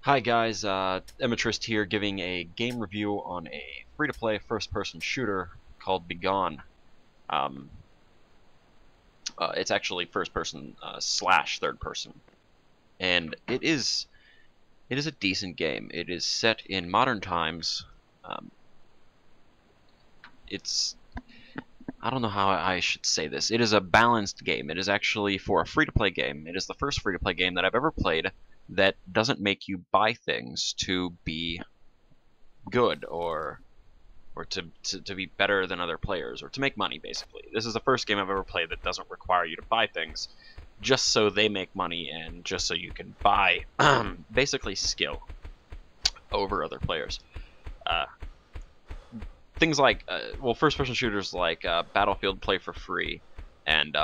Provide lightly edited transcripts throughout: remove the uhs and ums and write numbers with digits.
Hi guys, Emitrist here giving a game review on a free-to-play first-person shooter called BeGone. Um, it's actually first-person slash third-person, and it is a decent game. It is set in modern times. It's I don't know how I should say this. It is a balanced game. It is actually for a free-to-play game. It is the first free-to-play game that I've ever played that doesn't make you buy things to be good or to be better than other players, or to make money, basically. This is the first game I've ever played that doesn't require you to buy things just so they make money and just so you can buy basically skill over other players. Things like, well, first-person shooters like Battlefield play for free, and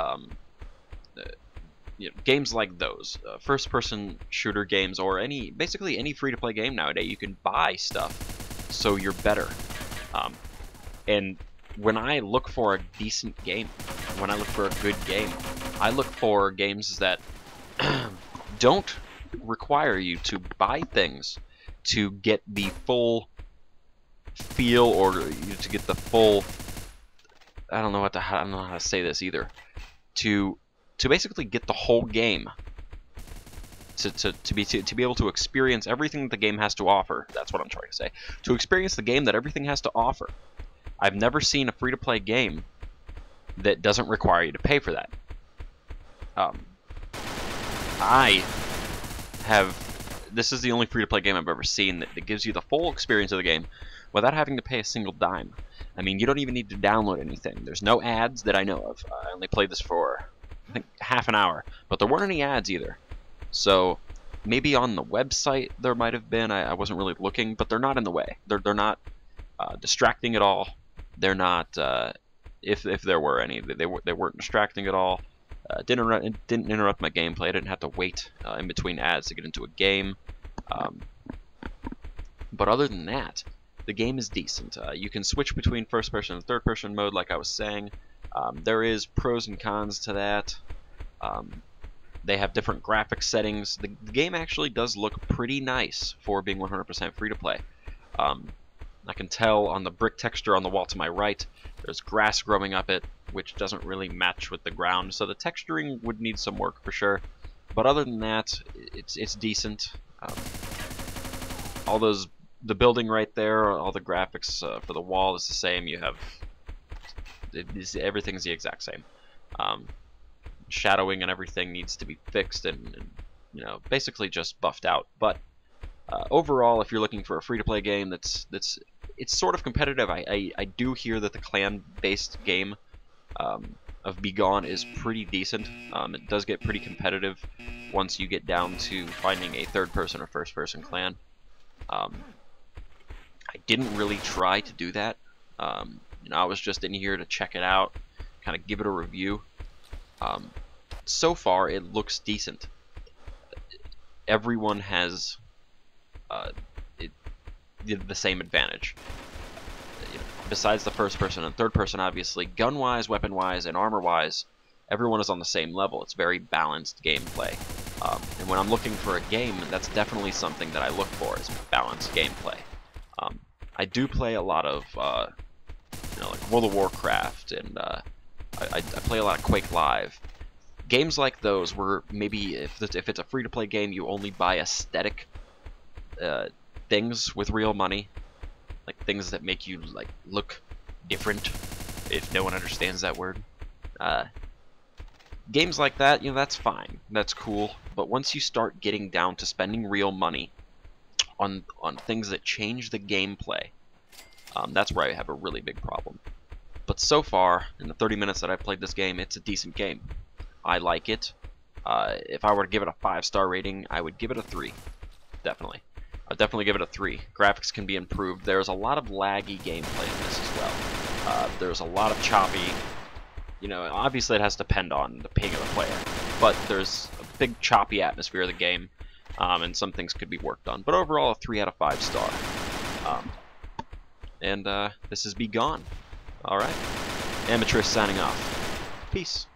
games like those, first-person shooter games, or basically any free-to-play game nowadays, you can buy stuff so you're better. And when I look for a decent game, when I look for a good game, I look for games that don't require you to buy things to get the full feel, or to get the full, I don't know how to say this either, to basically get the whole game, to be able to experience everything that the game has to offer. That's what I'm trying to say. To experience the game that everything has to offer. I've never seen a free-to-play game that doesn't require you to pay for that. This is the only free-to-play game I've ever seen that gives you the full experience of the game without having to pay a single dime. I mean, you don't even need to download anything. There's no ads that I know of. I only played this for, I think, half an hour, but there weren't any ads either. So maybe on the website there might have been. I wasn't really looking, but they're not in the way. They're not distracting at all. They're not, if there were any, they weren't distracting at all. Didn't interrupt my gameplay. I didn't have to wait in between ads to get into a game. But other than that, the game is decent. You can switch between first-person and third-person mode, like I was saying. There is pros and cons to that. They have different graphics settings. The game actually does look pretty nice for being 100% free-to-play. I can tell on the brick texture on the wall to my right, there's grass growing up it, which doesn't really match with the ground, so the texturing would need some work for sure. But other than that, it's decent. The building right there, all the graphics for the wall is the same. You have everything's the exact same. Shadowing and everything needs to be fixed and basically just buffed out. But overall, if you're looking for a free-to-play game it's sort of competitive. I do hear that the clan-based game of BeGone is pretty decent. It does get pretty competitive once you get down to finding a third-person or first-person clan. I didn't really try to do that. I was just in here to check it out, kind of give it a review. So far, it looks decent. Everyone has the same advantage. Besides the first person and third person, obviously, gun-wise, weapon-wise, and armor-wise, everyone is on the same level. It's very balanced gameplay. And when I'm looking for a game, that's definitely something that I look for, is balanced gameplay. I do play a lot of like World of Warcraft, and I play a lot of Quake Live. Games like those, where maybe if it's a free-to-play game, you only buy aesthetic things with real money, like things that make you look different, if no one understands that word. Games like that, that's fine, that's cool. But once you start getting down to spending real money on things that change the gameplay, that's where I have a really big problem. But so far, in the 30 minutes that I've played this game, it's a decent game. I like it. If I were to give it a 5-star rating, I would give it a 3. Definitely. I'd definitely give it a 3. Graphics can be improved. There's a lot of laggy gameplay in this as well. There's a lot of choppy. Obviously it has to depend on the ping of the player, but there's a big choppy atmosphere of the game, and some things could be worked on. But overall, a 3 out of 5 star. This is BeGone. Alright. Emitrist signing off. Peace.